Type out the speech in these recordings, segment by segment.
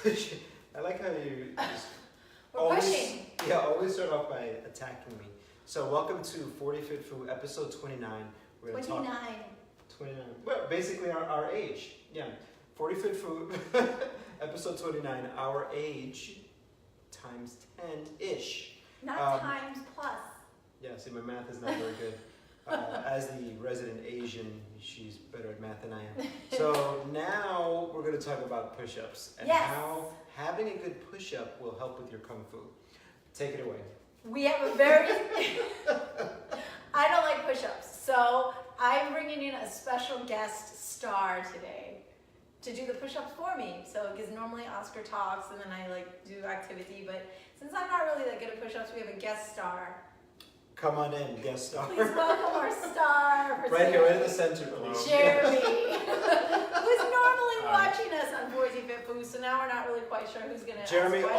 pushing. I like how you just We're pushing. Yeah, always start off by attacking me. So welcome to 40 Fit Fu, episode 29. We're gonna 29. talk 29. Well, basically our age. Yeah. 40 Fit Fu, episode 29. Our age times 10-ish. Not times plus. Yeah, see, my math is not very good. As the resident Asian, she's better at math than I am. So now we're going to talk about push-ups and how having a good push-up will help with your kung fu. Take it away. We have a very... I don't like push-ups, so I'm bringing in a special guest star today to do the push-ups for me. So because normally Oscar talks and then I do activity, but since I'm not really that good at push-ups, we have a guest star. Come on in, guest star. Please welcome our star. Right here, right in the center, please. Jeremy, who's normally watching us on 40 Fit Fu, so now we're not really quite sure who's going to Jeremy should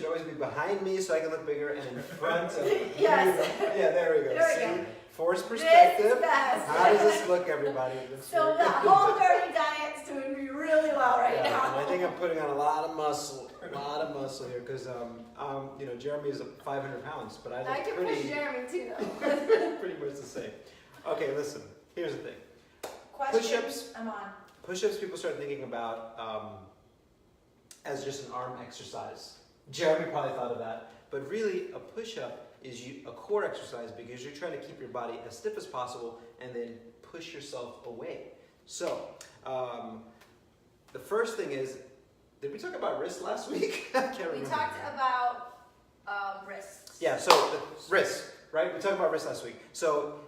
always be behind me so I can look bigger, and in front of Yes. Yeah, there we go. There we go. Force perspective. This is best. How does this look, everybody? So the whole dirty diet's doing really well right now. And I think I'm putting on a lot of muscle here, because Jeremy is 500 pounds, but I can pretty, push Jeremy too, though. pretty much the same. Okay, listen. Here's the thing. Push-ups. I'm on. Push-ups, people start thinking about as just an arm exercise. Jeremy probably thought of that, but really a push-up is a core exercise because you're trying to keep your body as stiff as possible and then push yourself away. So, the first thing is, did we talk about wrist last week? I can't remember. We talked about wrists. Yeah, so the wrist, right? We talked about wrist last week. So,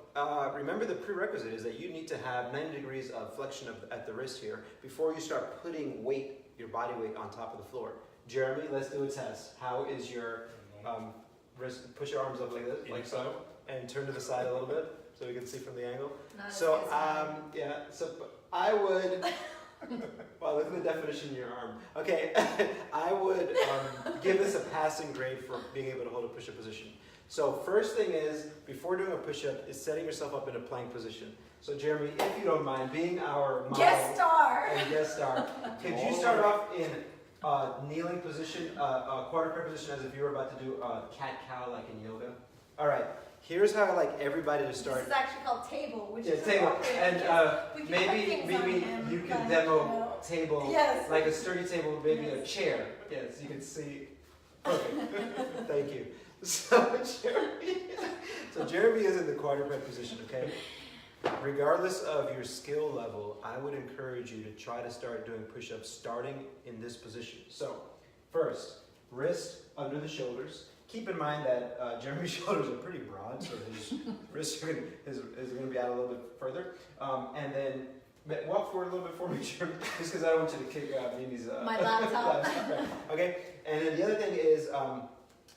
remember the prerequisite is that you need to have 90 degrees of flexion at the wrist here before you start putting your body weight on top of the floor. Jeremy, let's do a test. How is your wrist? Push your arms up like this, like so, and turn to the side a little bit so we can see from the angle. So I would. Wow, look at the definition in your arm. Okay, I would give this a passing grade for being able to hold a push-up position. So first thing is, before doing a push-up, is setting yourself up in a plank position. So Jeremy, if you don't mind, being our model guest star, could you start off in kneeling position, quadruped position, as if you were about to do cat-cow like in yoga? All right. Here's how I like everybody to start. This is actually called table, which is table. And maybe you can demo table, yes, like a sturdy table, maybe a chair. Yes, you can see. Perfect. Thank you. So Jeremy is in the quadruped position, okay? Regardless of your skill level, I would encourage you to try to start doing push-ups starting in this position. So, first, wrist under the shoulders. Keep in mind that Jeremy's shoulders are pretty broad, so his wrists are going to be out a little bit further. And then walk forward a little bit for me, Jeremy, just because I don't want you to kick Mimi's my laptop. Okay, and then the other thing is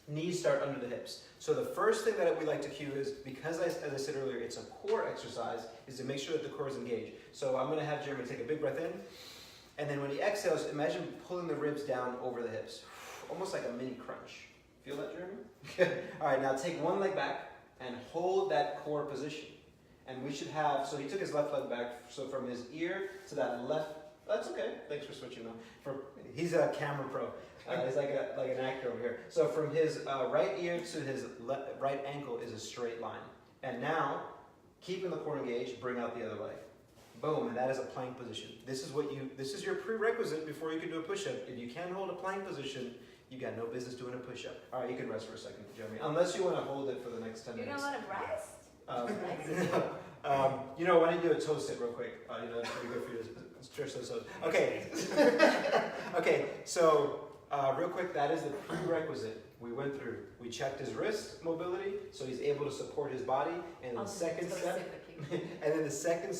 knees start under the hips. So the first thing that we like to cue is, because as I said earlier, it's a core exercise, is to make sure that the core is engaged. So I'm going to have Jeremy take a big breath in, and then when he exhales, imagine pulling the ribs down over the hips, almost like a mini crunch. Feel that, Jeremy? Good. All right, now take one leg back and hold that core position. And we should have, so he took his left leg back, so from his ear to that left, that's okay, thanks for switching though. He's a camera pro. He's like an actor over here. So from his right ear to his right ankle is a straight line. And now, keeping the core engaged, bring out the other leg. Boom, and that is a plank position. This is your prerequisite before you can do a push-up. If you can't hold a plank position, you got no business doing a push-up. All right, you can rest for a second, Jeremy. Unless you want to hold it for the next 10 minutes. You don't want to rest? Why don't you do a toe sit real quick? That'd be good for you to stretch those toes. Okay. Okay, so real quick, that is the prerequisite we went through. We checked his wrist mobility, so he's able to support his body. And the second step is the second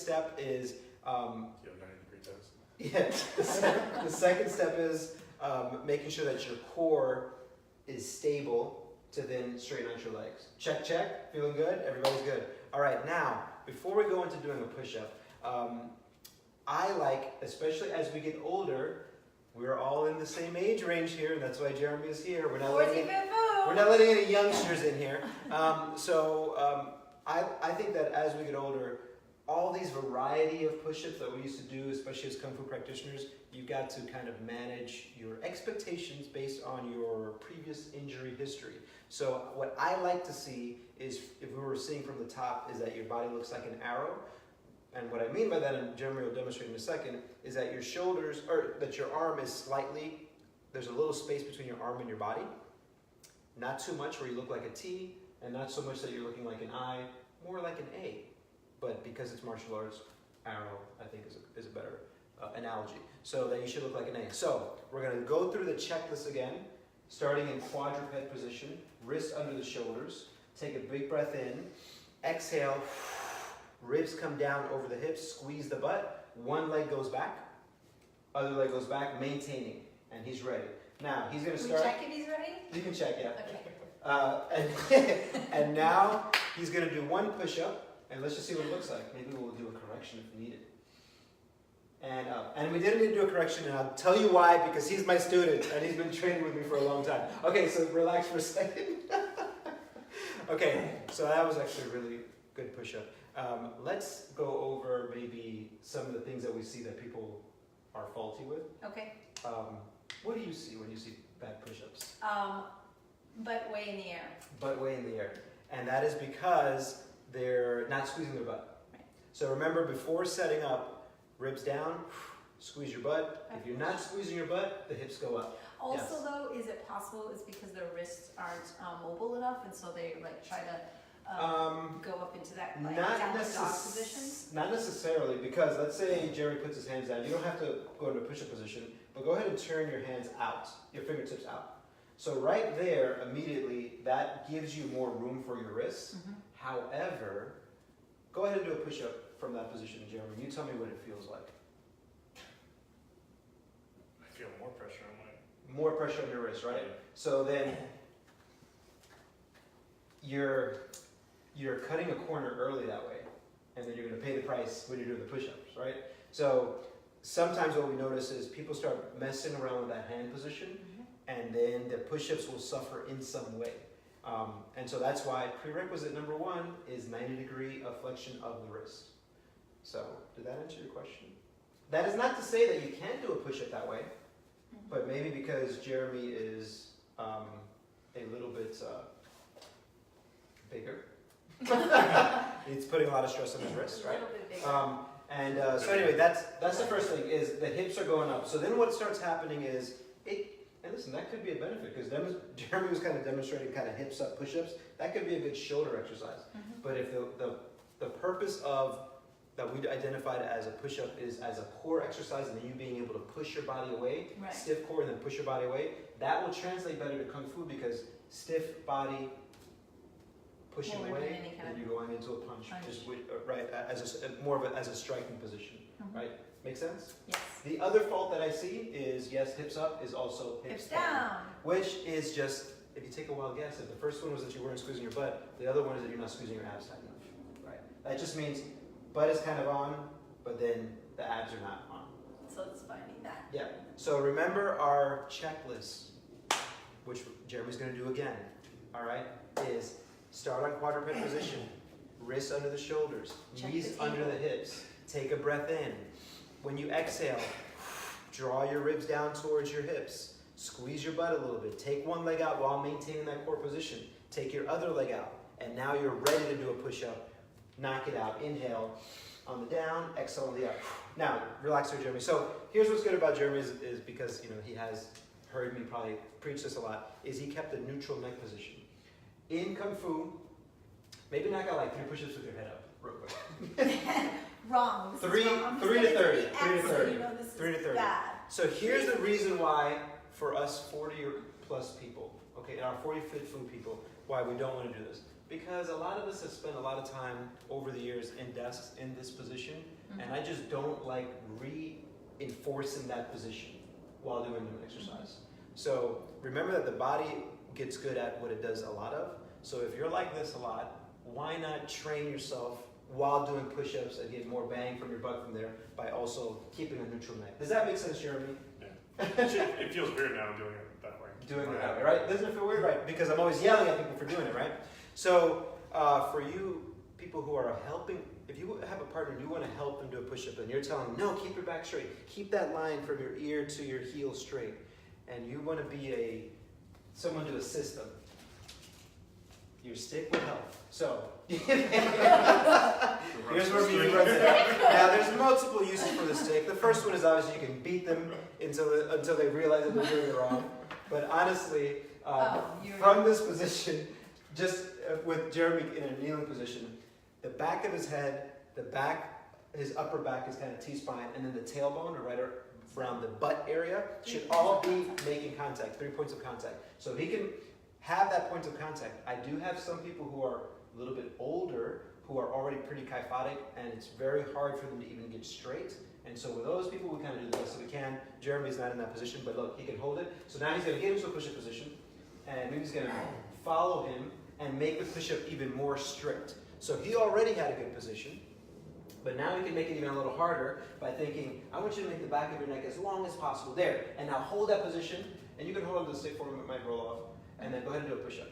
step is making sure that your core is stable to then straighten out your legs. Check, check. Feeling good? Everybody's good. All right, now, before we go into doing a push-up, I like, especially as we get older, we're all in the same age range here, and that's why Jeremy is here. We're not letting any youngsters in here. I think that as we get older, all these variety of push-ups that we used to do, especially as Kung Fu practitioners, you've got to kind of manage your expectations based on your previous injury history. So what I like to see is, if we were seeing from the top, is that your body looks like an arrow. And what I mean by that, and Jeremy will demonstrate in a second, is that your shoulders, or that your arm is slightly, there's a little space between your arm and your body. Not too much where you look like a T, and not so much that you're looking like an I, more like an A. But because it's martial arts, arrow, I think is a better analogy. So that you should look like an A. So we're going to go through the checklist again, starting in quadruped position, wrists under the shoulders. Take a big breath in, exhale, ribs come down over the hips, squeeze the butt, one leg goes back, other leg goes back, maintaining, and he's ready. Now, he's going to start. Can we check if he's ready? You can check, yeah. Okay. And now he's going to do one push-up, and let's just see what it looks like. Maybe we'll do a correction if needed. And we didn't need to do a correction, and I'll tell you why, because he's my student, and he's been training with me for a long time. Okay, so relax for a second. Okay, so that was actually a really good push-up. Let's go over maybe some of the things that we see that people are faulty with. Okay. What do you see when you see bad push-ups? Butt way in the air. Butt way in the air. And that is because they're not squeezing their butt. Right. So remember, before setting up, ribs down, squeeze your butt. If you're not squeezing your butt, the hips go up. Also, Yes. though, is it possible it's because their wrists aren't mobile enough, and so they like try to go up into that like downward dog position? Not necessarily, because let's say Jerry puts his hands down. You don't have to go into a push-up position, but go ahead and turn your hands out, your fingertips out. So right there, immediately, that gives you more room for your wrists. Mm-hmm. However, go ahead and do a push-up from that position, Jeremy. You tell me what it feels like. I feel more pressure on my... More pressure on your wrist, right? So then you're cutting a corner early that way, and then you're going to pay the price when you're doing the push-ups, right? So sometimes what we notice is people start messing around with that hand position, and then the push-ups will suffer in some way. And so that's why prerequisite number one is 90-degree of flexion of the wrist. So did that answer your question? That is not to say that you can't do a push-up that way, but maybe because Jeremy is a little bit bigger. It's putting a lot of stress on his wrists, right? A little bit bigger. So anyway, that's the first thing, is the hips are going up. So then what starts happening is, and listen, that could be a benefit, because Jeremy was kind of demonstrating kind of hips up push-ups. That could be a good shoulder exercise. But if the purpose of that we identified as a push-up is as a core exercise, and then you being able to push your body away, Right. stiff core and then push your body away, that will translate better to Kung Fu, because stiff body pushing Forward away, and any kind and of you're going into a punch. punch. Just right, more of as a striking position, right? Make sense? Yes. The other fault that I see is, yes, hips up is also hips down. which is just, if you take a wild guess, if the first one was that you weren't squeezing your butt, the other one is that you're not squeezing your abs tight enough, right? That just means butt is kind of on, but then the abs are not on. So it's finding that. Yeah. So remember our checklist, which Jeremy's going to do again, all right, is start on quadruped position, wrists under the shoulders, Check knees the under table. the hips. Take a breath in. When you exhale, draw your ribs down towards your hips. Squeeze your butt a little bit. Take one leg out while maintaining that core position. Take your other leg out. And now you're ready to do a push-up. Knock it out. Inhale on the down, exhale on the up. Now, relax there, Jeremy. So here's what's good about Jeremy is because he has heard me probably preach this a lot, is he kept a neutral neck position. In Kung Fu, maybe knock out like 3 push-ups with your head up real quick. Wrong. This is 3 wrong. I'm to 30. 3 to 30. You know, this 3 to is 30. bad. So here's the reason why, for us 40 or plus people, okay, and our 40-foot food people, why we don't want to do this. Because a lot of us have spent a lot of time over the years in desks in this position, and I just don't like reinforcing that position while doing an exercise. So remember that the body gets good at what it does a lot of. So if you're like this a lot, why not train yourself while doing push-ups and get more bang from your butt from there by also keeping a neutral neck? Does that make sense, Jeremy? Yeah. It feels weird now doing it that way. Doing it that way, right? Doesn't it feel weird, right? Because I'm always yelling at people for doing it, right? So for you people who are helping, if you have a partner and you want to help them do a push-up and you're telling them, no, keep your back straight, keep that line from your ear to your heel straight, and you want to be someone to assist them, your stick will help. So, here's where we run it. Now, there's multiple uses for the stick. The first one is obviously you can beat them until they realize that they're doing it wrong. But honestly, from this position, just with Jeremy in a kneeling position, the back of his head, his upper back is kind of T-spine, and then the tailbone, or right around the butt area, should all be making contact, 3 points of contact. So if he can have that point of contact. I do have some people who are a little bit older, who are already pretty kyphotic, and it's very hard for them to even get straight. And so with those people, we kind of do the best that we can. Jeremy's not in that position, but look, he can hold it. So now he's going to get into a push-up position, and Mimi's going to follow him and make the push-up even more strict. So he already had a good position, but now we can make it even a little harder by thinking, I want you to make the back of your neck as long as possible. There. And now hold that position, and you can hold on to the stick for him, it might roll off. And then go ahead and do a push-up.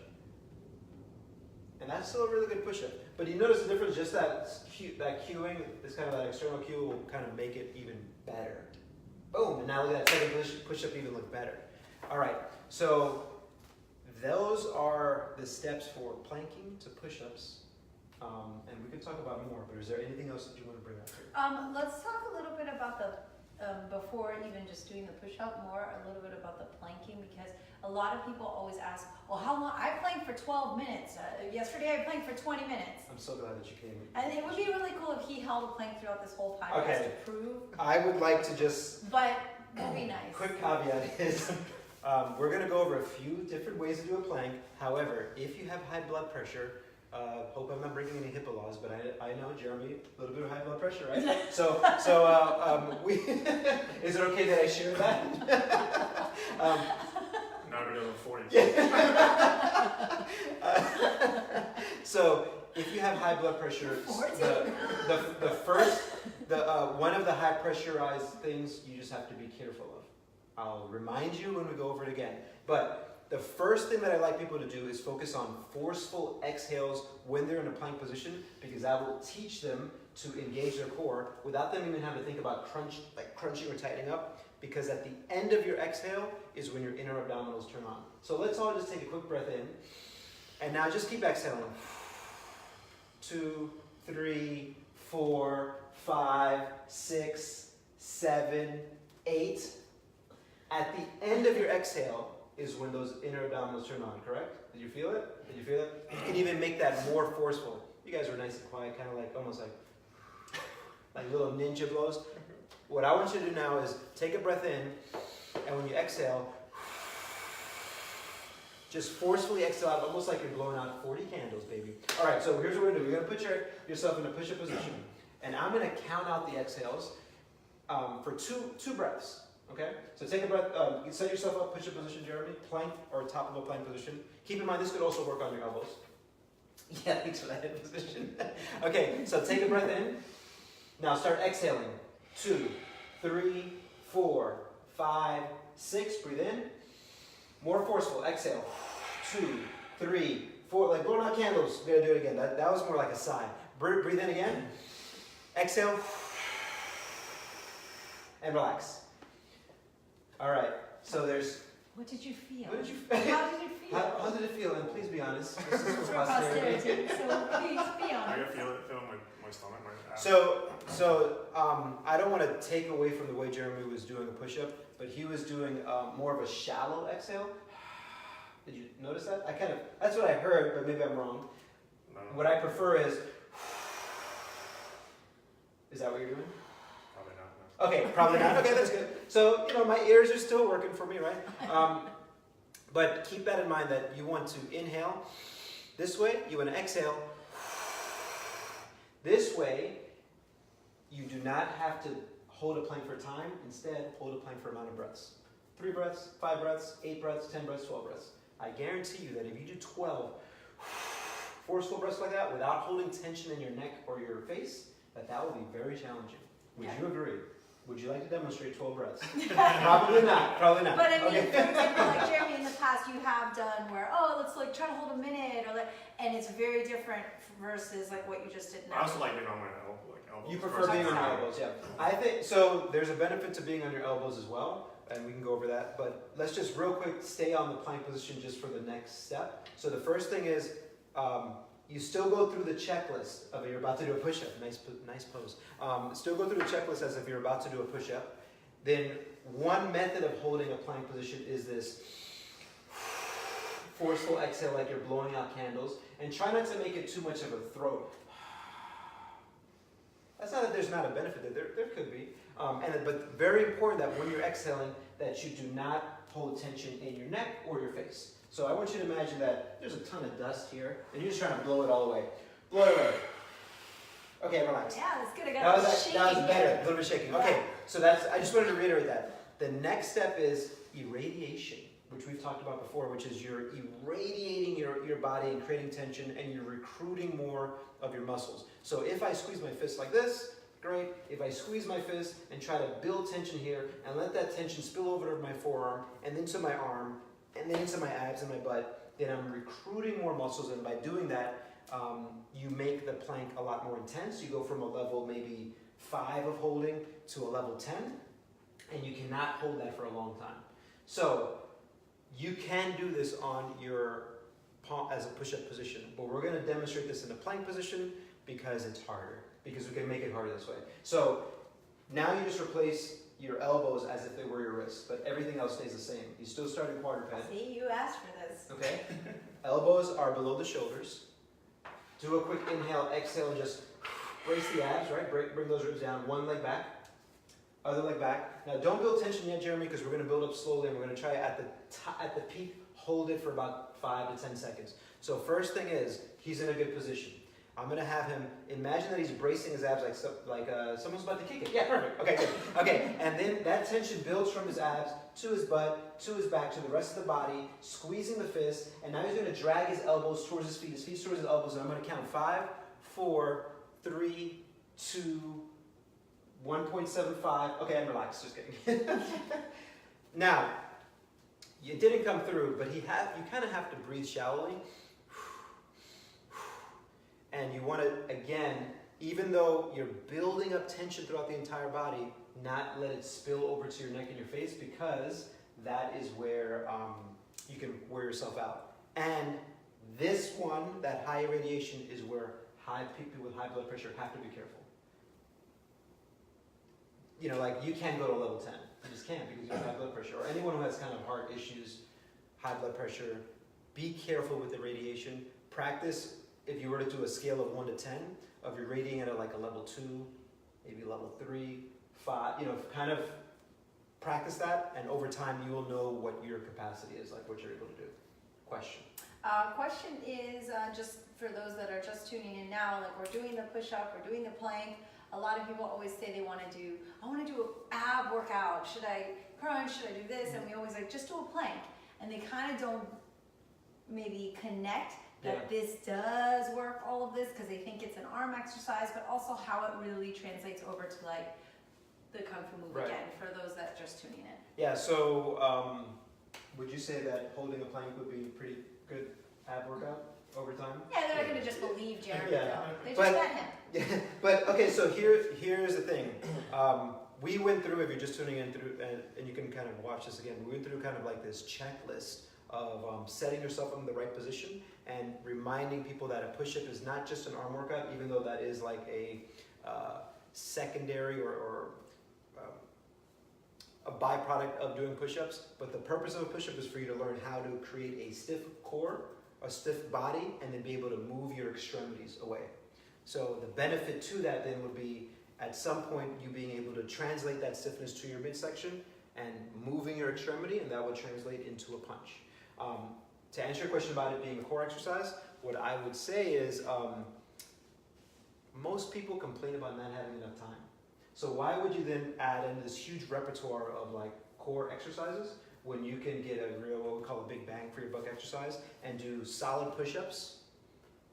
And that's still a really good push-up. But you notice the difference, just that cueing, this kind of that external cue will kind of make it even better. Boom, and now look at that second push-up even look better. All right, so those are the steps for planking to push-ups. And we could talk about more, but is there anything else that you want to bring up here? Let's talk a little bit about the, before even just doing the push-up, a little bit about the planking, because a lot of people always ask, well, how long? I planked for 12 minutes. Yesterday I planked for 20 minutes. I'm so glad that you came. And it would be really cool if he held a plank throughout this whole podcast to prove. I would like to just... But it would be nice. Quick caveat is, we're going to go over a few different ways to do a plank. However, if you have high blood pressure, hope I'm not breaking any HIPAA laws, but I know, Jeremy, a little bit of high blood pressure, right? So is it okay that I share that? Not another 40. So if you have high blood pressure, one of the high pressurized things you just have to be careful of. I'll remind you when we go over it again. But the first thing that I like people to do is focus on forceful exhales when they're in a plank position, because that will teach them to engage their core without them even having to think about crunching or tightening up, because at the end of your exhale is when your inner abdominals turn on. So let's all just take a quick breath in, and now just keep exhaling. 2, 3, 4, 5, 6, 7, 8. At the end of your exhale is when those inner abdominals turn on, correct? Did you feel it? Did you feel it? You can even make that more forceful. You guys were nice and quiet, kind of like, almost like little ninja blows. What I want you to do now is take a breath in, and when you exhale, just forcefully exhale out, almost like you're blowing out 40 candles, baby. All right, so here's what we're going to do. You're going to put yourself in a push-up position, and I'm going to count out the exhales for two breaths. Okay, so take a breath, set yourself up, push-up position, Jeremy, plank or top of a plank position. Keep in mind, this could also work on your elbows. Yeah, thanks for that hip position. Okay, so take a breath in. Now start exhaling. 2, 3, 4, 5, 6, breathe in. More forceful, exhale. 2, 3, 4, like blowing out candles. We're gonna do it again. That was more like a sigh. Breathe in again. Exhale. And relax. All right, so there's... What did you feel? What did you feel? How did it feel? How did it feel? And please be honest. This is for posterity. So please be I honest. can feel it in my stomach, my ass. So I don't want to take away from the way Jeremy was doing a push-up, but he was doing more of a shallow exhale. Did you notice that? That's what I heard, but maybe I'm wrong. No. What I prefer is that what you're doing? Probably not. No. Okay, probably not. Okay, that's good. So, my ears are still working for me, right? But keep that in mind that you want to inhale this way, you want to exhale this way. You do not have to hold a plank for time. Instead, hold a plank for amount of breaths. 3 breaths, 5 breaths, 8 breaths, 10 breaths, 12 breaths. I guarantee you that if you do 12 forceful breaths like that without holding tension in your neck or your face, that will be very challenging. Would you agree? Would you like to demonstrate 12 breaths? Probably not. Probably not. But I mean, Okay. for example, like Jeremy, in the past you have done where, let's like try to hold a minute, or like, and it's very different versus like what you just did now. I also like being on my elbows. You prefer being on your elbows, yeah. I think, so there's a benefit to being on your elbows as well, and we can go over that, but let's just real quick stay on the plank position just for the next step. So the first thing is, you still go through the checklist of you're about to do a push-up. Nice pose. Still go through the checklist as if you're about to do a push-up. Then one method of holding a plank position is this forceful exhale, like you're blowing out candles, and try not to make it too much of a throat. That's not that there's not a benefit there. There could be. But very important that when you're exhaling, that you do not hold tension in your neck or your face. So I want you to imagine that there's a ton of dust here, and you're just trying to blow it all away. Blow it away. Okay, relax. Yeah, that's good. I got That was shaking better. here. A little bit shaking. Yeah. Okay, so I just wanted to reiterate that. The next step is irradiation, which we've talked about before, which is you're irradiating your body and creating tension, and you're recruiting more of your muscles. So if I squeeze my fist like this, great. If I squeeze my fist and try to build tension here and let that tension spill over to my forearm and then to my arm and then into my abs and my butt, then I'm recruiting more muscles, and by doing that, you make the plank a lot more intense. You go from a level maybe 5 of holding to a level 10, and you cannot hold that for a long time. So you can do this on your palm as a push-up position, but we're going to demonstrate this in a plank position because it's harder, because we can make it harder this way. So now you just replace your elbows as if they were your wrists, but everything else stays the same. You still start in quadruped. See, you asked for this. Okay? Elbows are below the shoulders. Do a quick inhale, exhale, just brace the abs, right? Bring those ribs down. One leg back, other leg back. Now don't build tension yet, Jeremy, because we're going to build up slowly, and we're going to try at the peak, hold it for about 5 to 10 seconds. So first thing is, he's in a good position. I'm going to have him imagine that he's bracing his abs like someone's about to kick it. Yeah, perfect. Okay, good. Okay, and then that tension builds from his abs to his butt, to his back, to the rest of the body, squeezing the fist, and now he's going to drag his elbows towards his feet towards his elbows, and I'm going to count 5, 4, 3, 2, 1.75. Okay, I'm relaxed. Just kidding. Now, it didn't come through, but you kind of have to breathe shallowly. And you want to, again, even though you're building up tension throughout the entire body, not let it spill over to your neck and your face, because that is where you can wear yourself out. And this one, that high irradiation, is where people with high blood pressure have to be careful. You know, like you can't go to level 10. You just can't, because you have high blood pressure. Or anyone who has kind of heart issues, high blood pressure, be careful with the radiation. Practice. If you were to do a scale of 1 to 10, of your rating at a level 2, maybe level 3, 5, kind of practice that, and over time you will know what your capacity is, like what you're able to do. Question? Question is, just for those that are just tuning in now, like we're doing the push-up, we're doing the plank. A lot of people always say I want to do an ab workout. Should I crunch? Should I do this? And we always just do a plank. And they kind of don't maybe connect that this does work, all of this, because they think it's an arm exercise, but also how it really translates over to the Kung Fu move again, for those that are just tuning in. Yeah, so would you say that holding a plank would be a pretty good ab workout over time? Yeah, they're not going to just believe Jeremy, Yeah. though. They just met him. Yeah, but okay, so here's the thing. We went through, if you're just tuning in through, and you can kind of watch this again, we went through kind of like this checklist of setting yourself in the right position and reminding people that a push-up is not just an arm workout, even though that is like a secondary or a byproduct of doing push-ups. But the purpose of a push-up is for you to learn how to create a stiff core, a stiff body, and then be able to move your extremities away. So the benefit to that then would be at some point you being able to translate that stiffness to your midsection and moving your extremity, and that would translate into a punch. To answer your question about it being a core exercise, what I would say is most people complain about not having enough time. So why would you then add in this huge repertoire of core exercises when you can get a real, what we call a big bang for your buck exercise, and do solid push-ups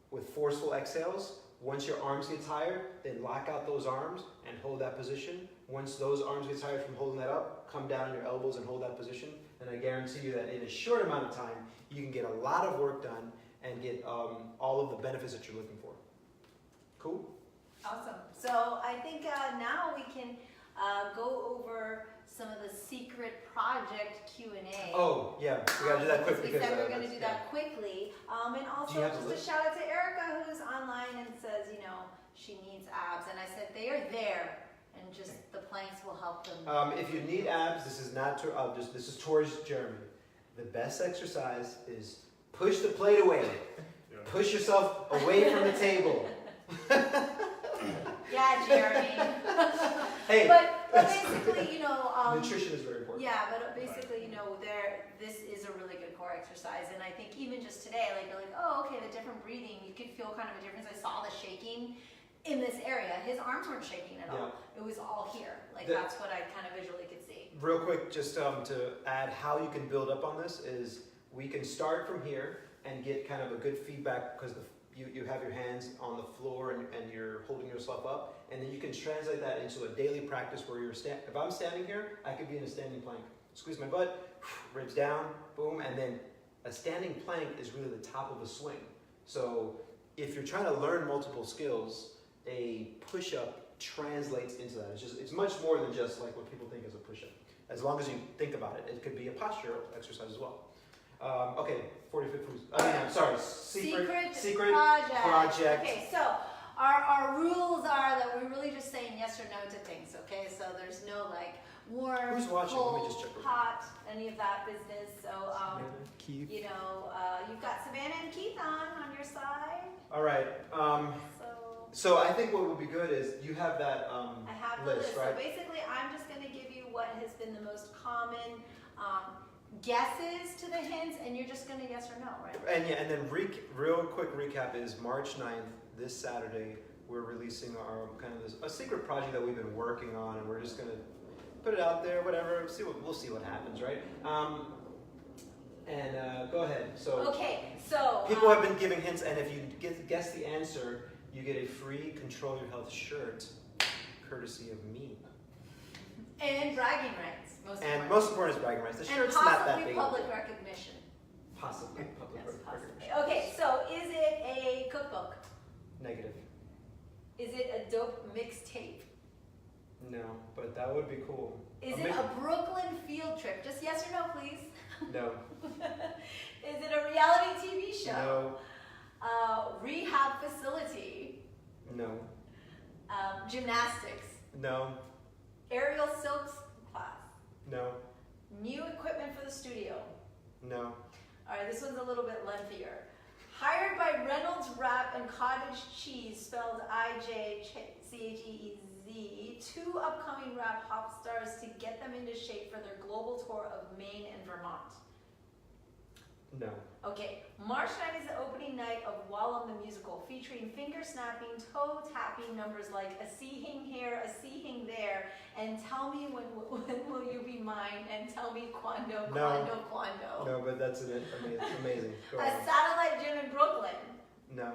with forceful exhales? Once your arms get tired, then lock out those arms and hold that position Once those arms get tired from holding that up, come down on your elbows and hold that position. And I guarantee you that in a short amount of time, you can get a lot of work done and get all of the benefits that you're looking for. Cool? Awesome. So I think now we can go over some of the secret project Q&A. Oh, yeah, we gotta do that quick We because said we're going to do yeah. that quickly. And Do also you have the just a list? shout out to Erica who's online and says, you know, she needs abs. And I said, they are there. And just the planks will help them. If you need abs, this is not to, this is towards Jeremy. The best exercise is push the plate away. Yeah. Push yourself away from the table. Yeah, Jeremy. Hey, But basically, you know, nutrition is very important. yeah, but basically, you know, this is a really good core exercise, and I think even just today, like you're like, oh, okay, the different breathing, you could feel kind of a difference. I saw the shaking in this area. His arms weren't shaking at all. It was all here. Like that's what I kind of visually could see. Real quick, just to add how you can build up on this is we can start from here and get kind of a good feedback because you have your hands on the floor and you're holding yourself up, and then you can translate that into a daily practice where you're if I'm standing here, I could be in a standing plank. Squeeze my butt, ribs down, boom, and then a standing plank is really the top of a swing. So if you're trying to learn multiple skills, a push-up translates into that. It's much more than just like what people think is a push-up. As long as you think about it, it could be a posture exercise as well. Okay, 45 foods. I'm sorry, secret project. Okay, so our rules are that we're really just saying yes or no to things, okay? So there's no like warm, Who's watching? Let me cold, just check real quick. hot, any of that business. So, Keith. you know, you've got Savannah and Keith on your side. All right. So I think what would be good is you have that I have the list, list. right? So basically, I'm just going to give you what has been the most common guesses to the hints, and you're just going to yes or no, right? And then real quick recap is March 9th, this Saturday, we're releasing our kind of a secret project that we've been working on, and we're just going to put it out there, whatever. We'll see what happens, right? Go ahead. So Okay, so people have been giving hints, and if you guess the answer, you get a free Control Your Health shirt, courtesy of me. and bragging rights, Most important is bragging rights. The shirt's not that big. And possibly public recognition. Possibly public Yes, possibly. recognition. Okay, so is it a cookbook? Negative. Is it a dope mixtape? No, but that would be cool. Is it a Brooklyn field trip? Just yes or no, please. No. Is it a reality TV show? No. Rehab facility? No. Gymnastics? No. Aerial silks class? No. New equipment for the studio? No. All right, this one's a little bit lengthier. Hired by Reynolds Wrap and Cottage Cheese, spelled IJCHEEZ, two upcoming rap pop stars to get them into shape for their global tour of Maine and Vermont. No. Okay, March 9th is the opening night of Wah Lum the musical, featuring finger snapping, toe tapping numbers like a seeing here, a seeing there, and tell me when will you be mine, and tell me quando, quando. No, but that's amazing. Go A on. satellite gym in Brooklyn. No.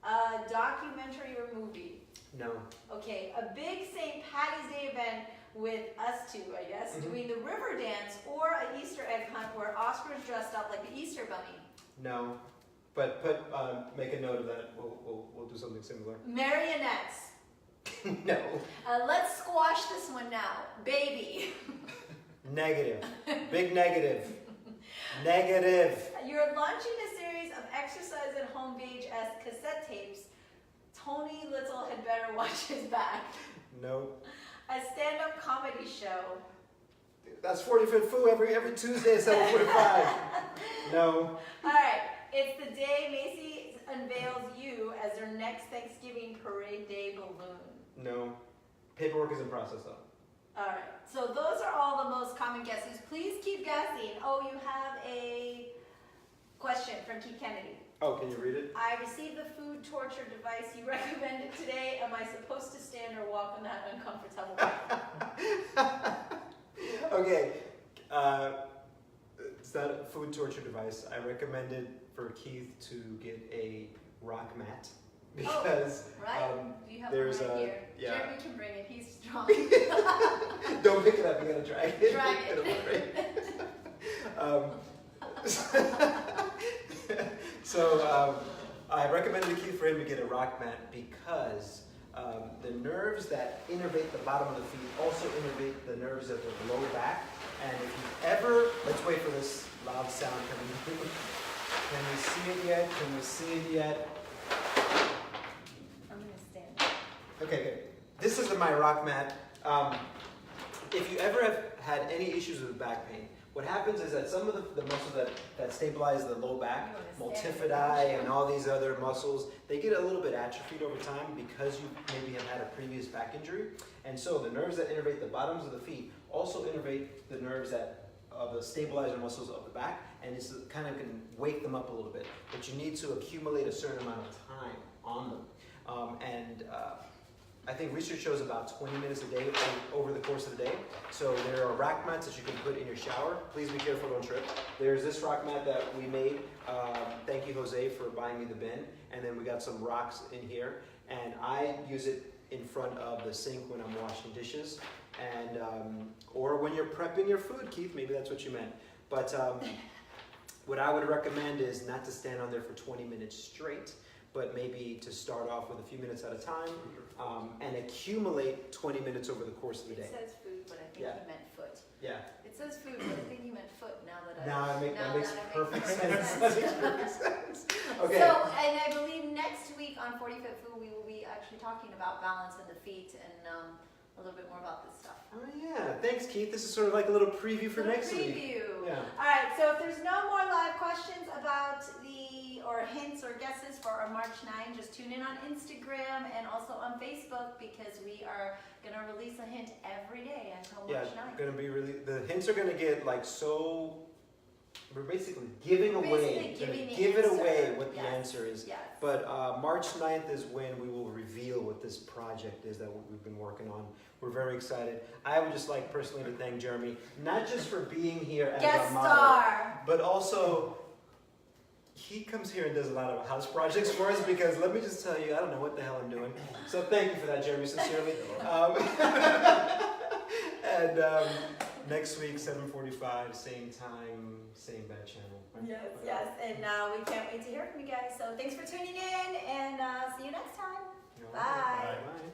A documentary or movie. No. Okay, a big St. Patty's Day event with us two, I guess, doing the river dance, or an Easter egg hunt where Oscar's dressed up like the Easter bunny. No. But make a note of that. We'll do something similar. Marionettes. No. Let's squash this one now. Baby. Negative. Big negative. Negative. You're launching a series of exercise at home VHS cassette tapes. Tony Little had better watch his back. No. A stand-up comedy show. That's 45th Foo every Tuesday at 7:45. No. All right, it's the day Macy's unveils you as their next Thanksgiving parade day balloon. No. Paperwork is in process though. All right, so those are all the most common guesses. Please keep guessing. Oh, you have a question from Keith Kennedy. Oh, can you read it? I received the food torture device you recommended today. Am I supposed to stand or walk on that uncomfortable way? Okay. It's not a food torture device. I recommended for Keith to get a rock mat because Right? You have there's one right a- here. yeah. Jeremy can bring it. He's strong. don't pick it up. You're gonna drag it. Drag It'll it. break. So I recommended Keith for him to get a rock mat because the nerves that innervate the bottom of the feet also innervate the nerves of the lower back. And if you ever, let's wait for this loud sound coming through. Can we see it yet? Can we see it yet? I'm gonna stand. Okay, good. This is my rock mat. If you ever have had any issues with back pain, what happens is that some of the muscles that stabilize the low back, multifidi and all these other muscles, they get a little bit atrophied over time because you maybe have had a previous back injury. And so the nerves that innervate the bottoms of the feet also innervate the nerves of the stabilizer muscles of the back, and it's kind of can wake them up a little bit. But you need to accumulate a certain amount of time on them. I think research shows about 20 minutes a day over the course of the day. So there are rack mats that you can put in your shower. Please be careful, don't trip. There's this rock mat that we made. Thank you, Jose, for buying me the bin. And then we got some rocks in here. And I use it in front of the sink when I'm washing dishes. And or when you're prepping your food, Keith, maybe that's what you meant. But what I would recommend is not to stand on there for 20 minutes straight, but maybe to start off with a few minutes at a time and accumulate 20 minutes over the course of the day. It says food, but I think Yeah. he meant foot. Yeah. It says food, but I think he meant foot now that I Now that makes it perfect makes sense. That makes perfect sense. Okay. So, and I believe next week on 45th Food, we will be actually talking about balance in the feet and a little bit more about this stuff. Oh yeah, thanks Keith. This is sort of like a little preview for next week. Preview. Yeah. All right, so if there's no more live questions about or hints or guesses for our March 9, just tune in on Instagram and also on Facebook because we are going to release a hint every day until March 9. Gonna be really. The hints are gonna get like so. We're basically giving We're away. basically giving the give it answer. away what the Yes. answer is. Yes. But March 9th is when we will reveal what this project is that we've been working on. We're very excited. I would just like personally to thank Jeremy, not just for being here as Guest a model, star. but also he comes here and does a lot of house projects for us because let me just tell you, I don't know what the hell I'm doing. So thank you for that, Jeremy, sincerely. Next week, 7:45, same time, same bad channel. Yes, yes, and we can't wait to hear from you guys. So thanks for tuning in, and see you next time. You know, Bye. Bye.